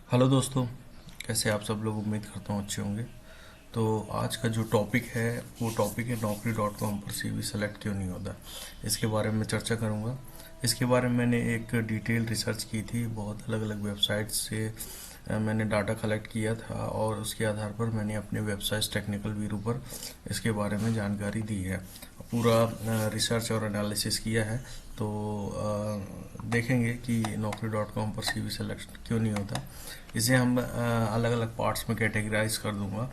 Hello दोस्तों, कैसे आप सब लोग। उम्मीद करता हूँ अच्छे होंगे। तो आज का जो टॉपिक है वो टॉपिक है naukri.com पर सीवी सेलेक्ट क्यों नहीं होता। इसके बारे में चर्चा करूँगा। इसके बारे में मैंने एक डिटेल रिसर्च की थी, बहुत अलग अलग वेबसाइट से मैंने डाटा कलेक्ट किया था और उसके आधार पर मैंने अपने वेबसाइट टेक्निकल वीरू पर इसके बारे में जानकारी दी है। पूरा रिसर्च और एनालिसिस किया है। तो देखेंगे कि naukri.com पर सीवी सेलेक्ट क्यों नहीं होता। इसे हम अलग अलग पार्ट्स में कैटेगराइज कर दूंगा।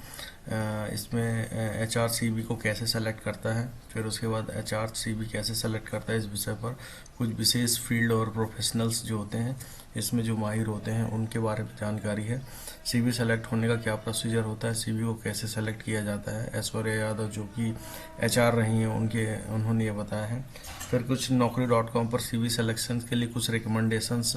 इसमें एच आर सी बी को कैसे सेलेक्ट करता है, फिर उसके बाद एच आर सी बी कैसे सेलेक्ट करता है, इस विषय पर कुछ विशेष फील्ड और प्रोफेशनल्स जो होते हैं इसमें जो माहिर होते हैं उनके बारे में जानकारी है। सीवी सेलेक्ट होने का क्या प्रोसीजर होता है, सीवी को कैसे सेलेक्ट किया जाता है, ऐश्वर्या यादव जो कि एच आर रही हैं उन्होंने ये बताया है। फिर कुछ naukri.com पर सीवी सिलेक्शन के लिए कुछ रिकमेंडेशंस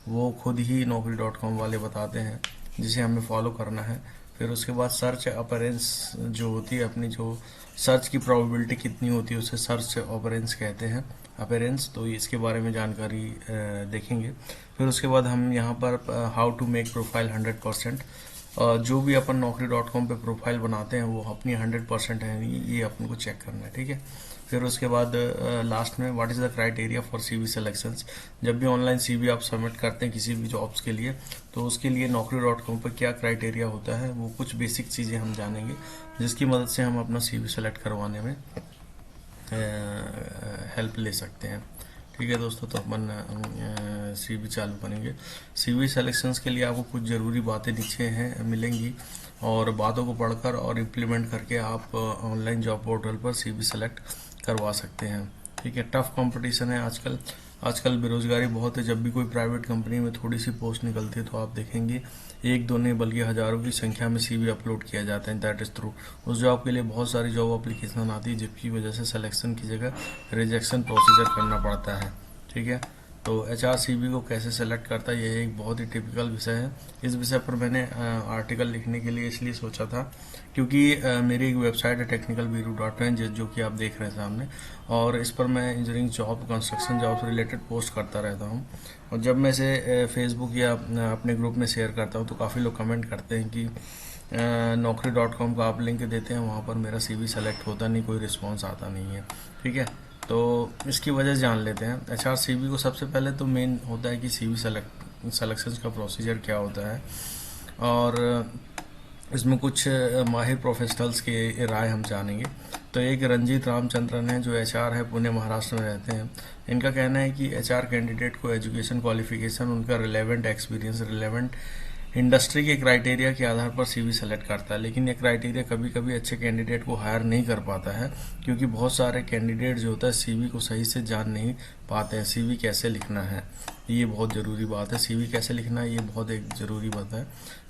वो खुद ही naukri.com वाले बताते हैं जिसे हमें फॉलो करना है। फिर उसके बाद सर्च अपरेंस जो होती है, अपनी जो सर्च की प्रोबेबिलिटी कितनी होती है उसे सर्च अपरेंस कहते हैं, अपरेंस। तो इसके बारे में जानकारी देखेंगे। फिर उसके बाद हम यहाँ पर हाउ टू मेक प्रोफाइल 100%, जो भी अपन naukri.com पे प्रोफाइल बनाते हैं वो अपनी 100% है नहीं, ये अपन को चेक करना है, ठीक है। फिर उसके बाद लास्ट में what is the criteria for CV selections. जब भी ऑनलाइन सीवी आप सबमिट करते हैं किसी भी जॉब्स के लिए, तो उसके लिए naukri.com पर क्या क्राइटेरिया होता है वो कुछ बेसिक चीज़ें हम जानेंगे जिसकी मदद से हम अपना सीवी सेलेक्ट करवाने में हेल्प ले सकते हैं। ठीक है दोस्तों, तो अपन सीवी चालू करेंगे। सीवी सिलेक्शंस के लिए आपको कुछ ज़रूरी बातें नीचे हैं मिलेंगी और बातों को पढ़कर और इम्प्लीमेंट करके आप ऑनलाइन जॉब पोर्टल पर सीवी सेलेक्ट करवा सकते हैं। ठीक है, टफ कंपटीशन है आजकल। आजकल बेरोजगारी बहुत है। जब भी कोई प्राइवेट कंपनी में थोड़ी सी पोस्ट निकलती है तो आप देखेंगे एक दो नहीं बल्कि हजारों की संख्या में सीवी अपलोड किया जाता है। That is true. उस जॉब के लिए बहुत सारी जॉब एप्लीकेशन आती है जिसकी वजह से सिलेक्शन की जगह रिजेक्शन प्रोसीजर करना पड़ता है। ठीक है, तो एच आर सी बी को कैसे सेलेक्ट करता है ये एक बहुत ही टिपिकल विषय है। इस विषय पर मैंने आर्टिकल लिखने के लिए इसलिए सोचा था क्योंकि मेरी एक वेबसाइट है technicalviru.in जो कि आप देख रहे हैं सामने, और इस पर मैं इंजीनियरिंग जॉब, कंस्ट्रक्शन जॉब से रिलेटेड पोस्ट करता रहता हूँ। और जब मैं इसे फेसबुक या अपने ग्रुप में शेयर करता हूँ तो काफ़ी लोग कमेंट करते हैं कि naukri.com का आप लिंक देते हैं, वहाँ पर मेरा सीवी सेलेक्ट होता नहीं, कोई रिस्पॉन्स आता नहीं है। ठीक है, तो इसकी वजह जान लेते हैं। एच आर सी बी को सबसे पहले तो मेन होता है कि सीवी सेलेक्शन का प्रोसीजर क्या होता है, और इसमें कुछ माहिर प्रोफेशनल्स की राय हम जानेंगे। तो एक रंजीत रामचंद्रन है जो एचआर है, पुणे महाराष्ट्र में रहते हैं। इनका कहना है कि एचआर कैंडिडेट को एजुकेशन क्वालिफिकेशन, उनका रिलेवेंट एक्सपीरियंस, रिलेवेंट इंडस्ट्री के क्राइटेरिया के आधार पर सीवी सेलेक्ट करता है। लेकिन ये क्राइटेरिया कभी कभी अच्छे कैंडिडेट को हायर नहीं कर पाता है क्योंकि बहुत सारे कैंडिडेट जो होता है सीवी को सही से जान नहीं पाते हैं। सीवी कैसे लिखना है ये बहुत ज़रूरी बात है। सीवी कैसे लिखना है ये बहुत एक ज़रूरी बात है।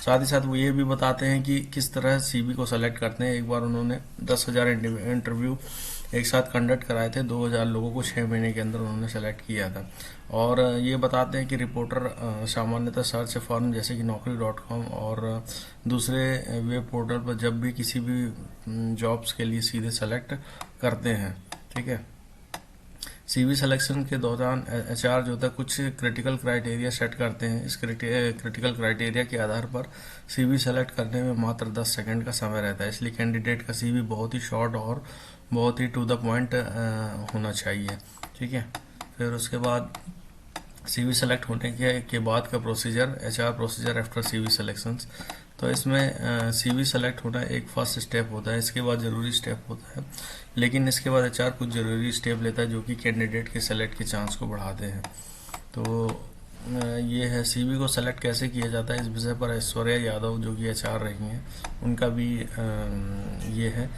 साथ ही साथ वो ये भी बताते हैं कि किस तरह सीवी को सेलेक्ट करते हैं। एक बार उन्होंने 10,000 इंटरव्यू एक साथ कंडक्ट कराए थे। 2,000 लोगों को 6 महीने के अंदर उन्होंने सेलेक्ट किया था। और ये बताते हैं कि रिपोर्टर सामान्यतः सर्च फर्म जैसे कि naukri.com और दूसरे वेब पोर्टल पर जब भी किसी भी जॉब्स के लिए सीधे सेलेक्ट करते हैं। ठीक है, सीवी सिलेक्शन के दौरान एचआर जो होता है कुछ क्रिटिकल क्राइटेरिया सेट करते हैं। इस क्रिटिकल क्राइटेरिया के आधार पर सीवी सेलेक्ट करने में मात्र 10 सेकंड का समय रहता है। इसलिए कैंडिडेट का सीवी बहुत ही शॉर्ट और बहुत ही टू द पॉइंट होना चाहिए। ठीक है, फिर उसके बाद सीवी सेलेक्ट होने के बाद का procedure, HR procedure after CV selections. तो इसमें सीवी सेलेक्ट होना एक फर्स्ट स्टेप होता है, इसके बाद ज़रूरी स्टेप होता है। लेकिन इसके बाद एचआर कुछ ज़रूरी स्टेप लेता है जो कि कैंडिडेट के सेलेक्ट के चांस को बढ़ाते हैं। तो ये है सीवी को सेलेक्ट कैसे किया जाता है। इस विषय पर ऐश्वर्या यादव जो कि एचआर रही हैं उनका भी ये है।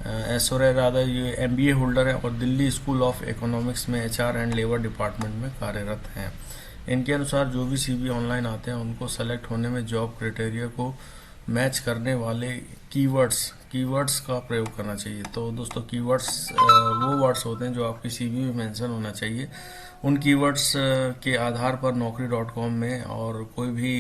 ऐश्वर्या यादव ये एमबीए होल्डर है और दिल्ली स्कूल ऑफ इकोनॉमिक्स में एचआर एंड लेबर डिपार्टमेंट में कार्यरत हैं। इनके अनुसार जो भी सीवी ऑनलाइन आते हैं उनको सेलेक्ट होने में जॉब क्राइटेरिया को मैच करने वाले कीवर्ड्स का प्रयोग करना चाहिए। तो दोस्तों कीवर्ड्स वो वर्ड्स होते हैं जो आपकी सीवी में मेंशन होना चाहिए। उन कीवर्ड्स के आधार पर naukri.com में और कोई भी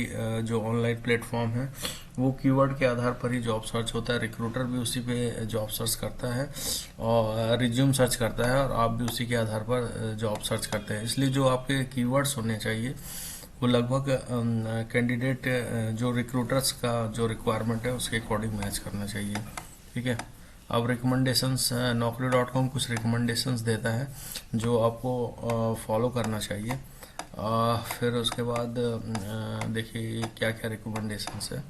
जो ऑनलाइन प्लेटफॉर्म है वो कीवर्ड के आधार पर ही जॉब सर्च होता है। रिक्रूटर भी उसी पे जॉब सर्च करता है और रिज्यूम सर्च करता है और आप भी उसी के आधार पर जॉब सर्च करते हैं। इसलिए जो आपके कीवर्ड्स होने चाहिए वो लगभग कैंडिडेट जो रिक्रूटर्स का जो रिक्वायरमेंट है उसके अकॉर्डिंग मैच करना चाहिए। ठीक है। अब रिकमेंडेशंस, naukri.com कुछ रिकमेंडेशंस देता है जो आपको फॉलो करना चाहिए। फिर उसके बाद देखिए क्या क्या रिकमेंडेशंस है।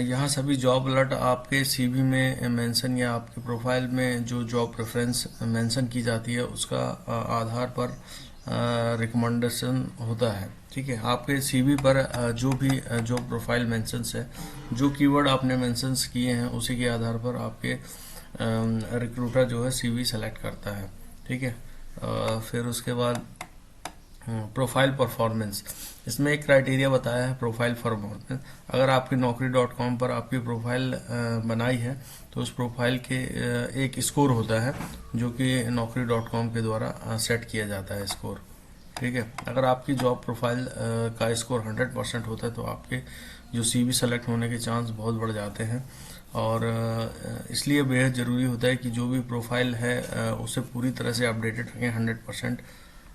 यहाँ सभी जॉब अलर्ट आपके सीवी में मेंशन या आपके प्रोफाइल में जो जॉब प्रेफरेंस मेंशन की जाती है उसका आधार पर रिकमेंडेशन होता है। ठीक है। आपके सीवी पर जो भी जॉब प्रोफाइल मेंशंस है, जो कीवर्ड आपने मेंशंस किए हैं उसी के आधार पर आपके रिक्रूटर जो है सीवी सेलेक्ट करता है। ठीक है। फिर उसके बाद प्रोफाइल परफॉर्मेंस, इसमें एक क्राइटेरिया बताया है प्रोफाइल परफॉर्मेंस। अगर आपकी naukri.com पर आपकी प्रोफाइल बनाई है तो उस प्रोफाइल के एक स्कोर होता है जो कि naukri.com के द्वारा सेट किया जाता है स्कोर। ठीक है। अगर आपकी जॉब प्रोफाइल का स्कोर 100% होता है तो आपके जो सीवी सेलेक्ट होने के चांस बहुत बढ़ जाते हैं। और इसलिए बेहद ज़रूरी होता है कि जो भी प्रोफाइल है उसे पूरी तरह से अपडेटेड रखें, 100%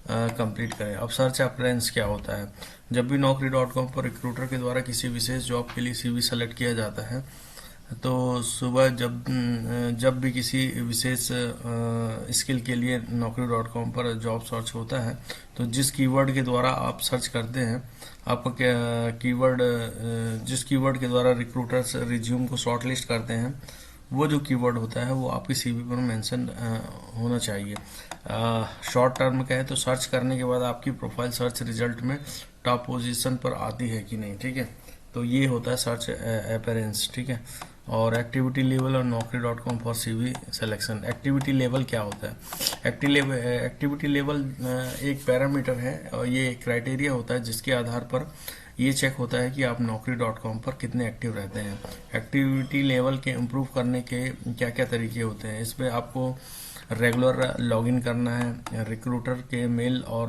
कंप्लीट करें। अब सर्च अप्रेंस क्या होता है? जब भी naukri.com पर रिक्रूटर के द्वारा किसी विशेष जॉब के लिए सीवी सेलेक्ट किया जाता है तो सुबह जब भी किसी विशेष स्किल के लिए naukri.com पर जॉब सर्च होता है तो जिस कीवर्ड के द्वारा आप सर्च करते हैं, आपका कीवर्ड जिस कीवर्ड के द्वारा रिक्रूटर्स रिज्यूम को शॉर्टलिस्ट करते हैं वो जो कीवर्ड होता है वो आपकी सीवी पर मेंशन होना चाहिए। शॉर्ट टर्म कहे तो सर्च करने के बाद आपकी प्रोफाइल सर्च रिजल्ट में टॉप पोजीशन पर आती है कि नहीं। ठीक है। तो ये होता है सर्च अपीयरेंस। ठीक है। और एक्टिविटी लेवल और naukri.com for CV selection. Activity level क्या होता है? एक्टिविटी लेवल एक पैरामीटर है और ये क्राइटेरिया होता है जिसके आधार पर ये चेक होता है कि आप naukri.com पर कितने एक्टिव रहते हैं। एक्टिविटी लेवल के इम्प्रूव करने के क्या क्या तरीके होते हैं? इसमें आपको रेगुलर लॉगिन करना है, रिक्रूटर के मेल और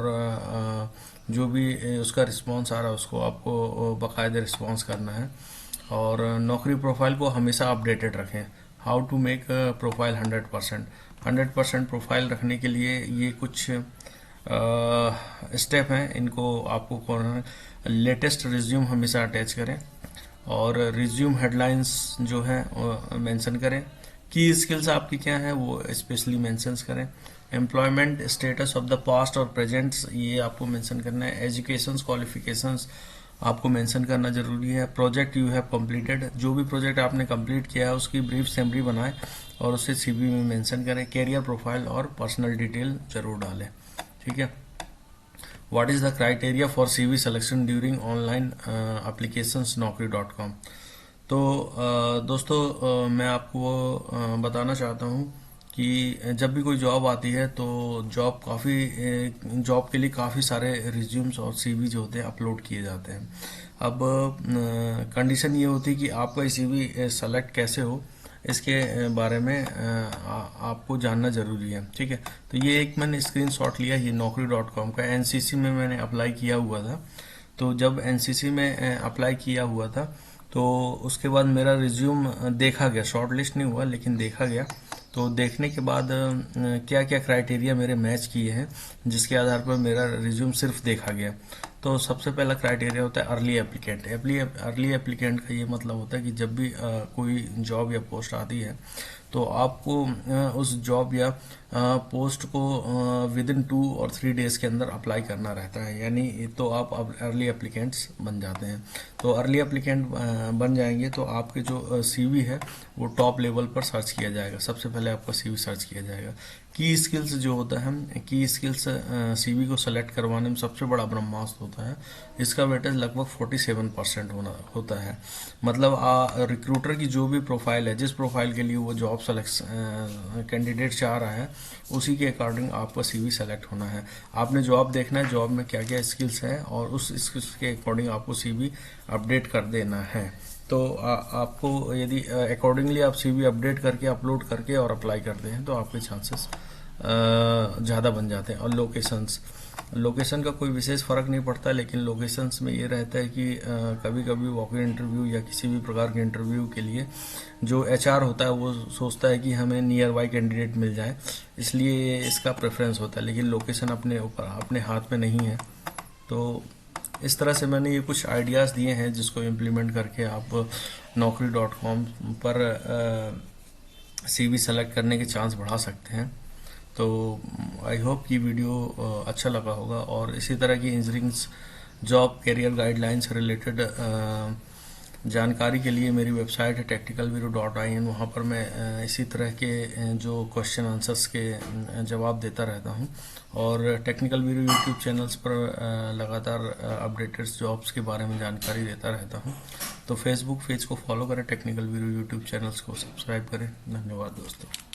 जो भी उसका रिस्पांस आ रहा है उसको आपको बाकायदा रिस्पांस करना है। और नौकरी प्रोफाइल को हमेशा अपडेटेड रखें। How to make profile 100% profile रखने के लिए ये कुछ स्टेप हैं, इनको आपको लेटेस्ट रिज्यूम हमेशा अटैच करें और रिज्यूम हेडलाइंस जो है मेंशन करें। की स्किल्स आपकी क्या है वो स्पेशली मेंशन करें। Employment status of the past और प्रेजेंट्स ये आपको मेंशन करना है। एजुकेशंस क्वालिफिकेशंस आपको मेंशन करना जरूरी है। प्रोजेक्ट यू हैव कंप्लीटेड, जो भी प्रोजेक्ट आपने कंप्लीट किया है उसकी ब्रीफ समरी बनाएं और उसे सीवी में मेंशन करें। कैरियर प्रोफाइल और पर्सनल डिटेल जरूर डालें। ठीक है। What is the criteria for CV selection during online applications naukri.com। तो दोस्तों मैं आपको बताना चाहता हूँ कि जब भी कोई जॉब आती है तो जॉब के लिए काफ़ी सारे रिज्यूम्स और सीवी जो होते हैं अपलोड किए जाते हैं। अब कंडीशन ये होती है कि आपका सीवी सेलेक्ट कैसे हो इसके बारे में आपको जानना जरूरी है। ठीक है। तो ये एक मैंने स्क्रीनशॉट लिया, ये naukri.com का एनसीसी में मैंने अप्लाई किया हुआ था। तो जब एनसीसी में अप्लाई किया हुआ था तो उसके बाद मेरा रिज्यूम देखा गया, शॉर्ट लिस्ट नहीं हुआ लेकिन देखा गया। तो देखने के बाद क्या क्या क्राइटेरिया मेरे मैच किए हैं जिसके आधार पर मेरा रिज्यूम सिर्फ देखा गया। तो सबसे पहला क्राइटेरिया होता है अर्ली एप्लीकेंट। अर्ली एप्लीकेंट का ये मतलब होता है कि जब भी कोई जॉब या पोस्ट आती है तो आपको उस जॉब या पोस्ट को विद इन 2 और 3 डेज के अंदर अप्लाई करना रहता है, यानी तो आप अब अर्ली एप्लीकेंट्स बन जाते हैं। तो अर्ली एप्लीकेंट बन जाएंगे तो आपके जो सीवी है वो टॉप लेवल पर सर्च किया जाएगा। सबसे पहले आपका सीवी सर्च किया जाएगा। की स्किल्स जो होता है, की स्किल्स सीवी को सेलेक्ट करवाने में सबसे बड़ा ब्रह्मास्त्र होता है। इसका वेटेज लगभग 47% होता है। मतलब रिक्रूटर की जो भी प्रोफाइल है, जिस प्रोफाइल के लिए वो जॉब सेलेक्शन कैंडिडेट चाह रहा है उसी के अकॉर्डिंग आपका सीवी सेलेक्ट होना है। आपने जॉब देखना है, जॉब में क्या क्या स्किल्स है और उस स्किल्स के अकॉर्डिंग आपको सीवी अपडेट कर देना है। तो आपको यदि अकॉर्डिंगली आप सीवी अपडेट करके अपलोड करके और अप्लाई करते हैं तो आपके चांसेस ज़्यादा बन जाते हैं। और लोकेशन का कोई विशेष फर्क नहीं पड़ता, लेकिन लोकेशंस में ये रहता है कि कभी कभी वॉक इन इंटरव्यू या किसी भी प्रकार के इंटरव्यू के लिए जो एचआर होता है वो सोचता है कि हमें नियर बाई कैंडिडेट मिल जाए, इसलिए इसका प्रेफरेंस होता है। लेकिन लोकेशन अपने ऊपर अपने हाथ में नहीं है। तो इस तरह से मैंने ये कुछ आइडियाज़ दिए हैं जिसको इम्प्लीमेंट करके आप naukri.com पर CV सेलेक्ट करने के चांस बढ़ा सकते हैं। तो आई होप कि वीडियो अच्छा लगा होगा, और इसी तरह की इंजीनियरिंग जॉब कैरियर गाइडलाइन से रिलेटेड जानकारी के लिए मेरी वेबसाइट है technicalviro.in। वहाँ पर मैं इसी तरह के जो क्वेश्चन आंसर्स के जवाब देता रहता हूँ, और टेक्निकल वीरो यूट्यूब चैनल्स पर लगातार अपडेटेड जॉब्स के बारे में जानकारी देता रहता हूँ। तो फेसबुक पेज को फॉलो करें, टेक्निकल वीरो यूट्यूब चैनल्स को सब्सक्राइब करें। धन्यवाद दोस्तों।